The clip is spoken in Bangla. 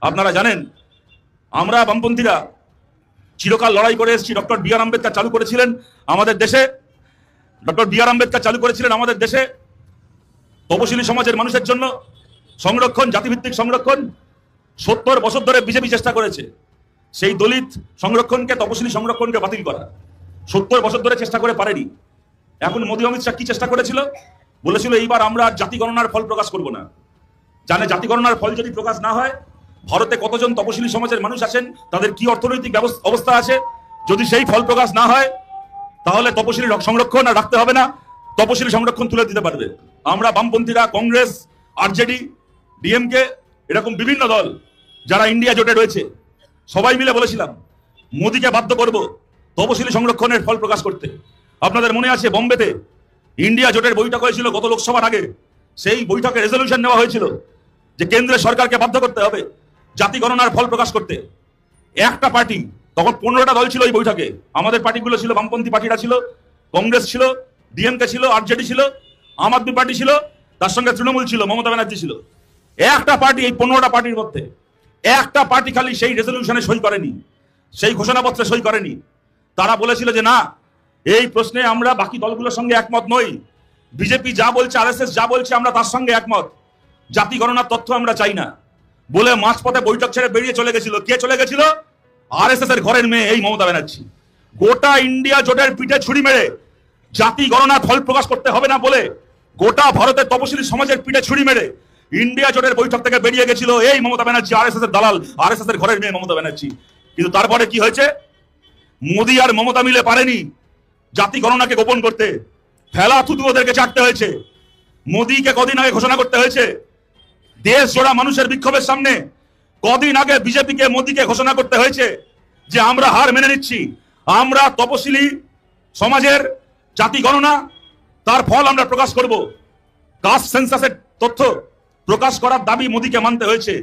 আপনারা জানেন আমরা বামপন্থীরা চিরকাল লড়াই করে এসেছি। ডক্টর বি আর আম্বেদকর চালু করেছিলেন আমাদের দেশে, তপশিলি সমাজের মানুষের জন্য সংরক্ষণ, জাতিভিত্তিক সংরক্ষণ। 70 বছর ধরে বিজেপি চেষ্টা করেছে সেই দলিত সংরক্ষণকে, তপশিলি সংরক্ষণকে বাতিল করা। 70 বছর ধরে চেষ্টা করে পারেনি। এখন মোদী অমিত শাহ কি চেষ্টা করেছিল? বলেছিল এইবার আমরা জাতি গণনার ফল প্রকাশ করব না। জানে জাতি গণনার ফল যদি প্রকাশ না হয়, ভারতে কতজন তপশিলি সমাজের মানুষ আছেন, তাদের কি অর্থনৈতিক অবস্থা আছে, যদি সেই ফল প্রকাশ না হয় তাহলে তপশিলি সংরক্ষণ আর রাখতে হবে না, তপশিলি সংরক্ষণ তুলে দিতে পারবে। আমরা বামপন্থীরা, কংগ্রেস, আরজেডি, ডিএমকে, এরকম বিভিন্ন দল যারা ইন্ডিয়া জোটে রয়েছে, সবাই মিলে বলেছিলাম মোদীকে বাধ্য করব তপশিলি সংরক্ষণের ফল প্রকাশ করতে। আপনাদের মনে আছে বোম্বেতে ইন্ডিয়া জোটের বৈঠক হয়েছিল গত লোকসভার আগে। সেই বৈঠকে রেজলিউশন নেওয়া হয়েছিল যে কেন্দ্রের সরকারকে বাধ্য করতে হবে জাতি গণনার ফল প্রকাশ করতে। একটা পার্টি, তখন 15টা দল ছিল ওই বৈঠকে, আমাদের পার্টিগুলো ছিল, বামপন্থী পার্টিরা ছিল, কংগ্রেস ছিল, ডিএমকে ছিল, আরজেডি ছিল, আম আদমি পার্টি ছিল, তার সঙ্গে তৃণমূল ছিল, মমতা ব্যানার্জি ছিল। একটা পার্টি, এই 15টা পার্টির মধ্যে একটা পার্টি খালি সেই রেজলিউশনে সই করেনি, সেই ঘোষণাপত্রে সই করেনি। তারা বলেছিল যে না, এই প্রশ্নে আমরা বাকি দলগুলোর সঙ্গে একমত নই, বিজেপি যা বলছে, আরএসএস যা বলছে আমরা তার সঙ্গে একমত, জাতি গণনার তথ্য আমরা চাই না বলে মাঝপথে বৈঠক ছেড়ে বেরিয়ে চলে গেছিল। কে চলে গেছিল? আরএসএস এর ঘরের মেয়ে এই মমতা ব্যানার্জি। গোটা ইন্ডিয়া জোটের পিঠে ছুরি মেরে জাতি গণনার ফল প্রকাশ করতে হবে না বলে, গোটা ভারতের তপশিলি সমাজের পিঠে ছুরি মেরে ইন্ডিয়া জোটের বৈঠক থেকে বেরিয়ে গেছিল এই মমতা ব্যানার্জি, আরএসএস এর দালাল, আরএসএস এর ঘরের মেয়ে মমতা ব্যানার্জি। কিন্তু তারপরে কি হয়েছে? মোদী আর মমতা মিলে পারেনি জাতি গণনাকে গোপন করতে, ফেলা থুতু ওদেরকে চাটতে হয়েছে। মোদীকে কদিন আগে ঘোষণা করতে হয়েছে, দেশ জোড়া মানুষের বিক্ষোভের সামনে কদিন আগে বিজেপিকে, মোদীকে ঘোষণা করতে হয়েছে যে আমরা হার মেনে নিচ্ছি, আমরা তপশিলি সমাজের জাতি গণনা তার ফল আমরা প্রকাশ করব। কাস্ট সেন্সাসের তথ্য প্রকাশ করার দাবি মোদীকে মানতে হয়েছে।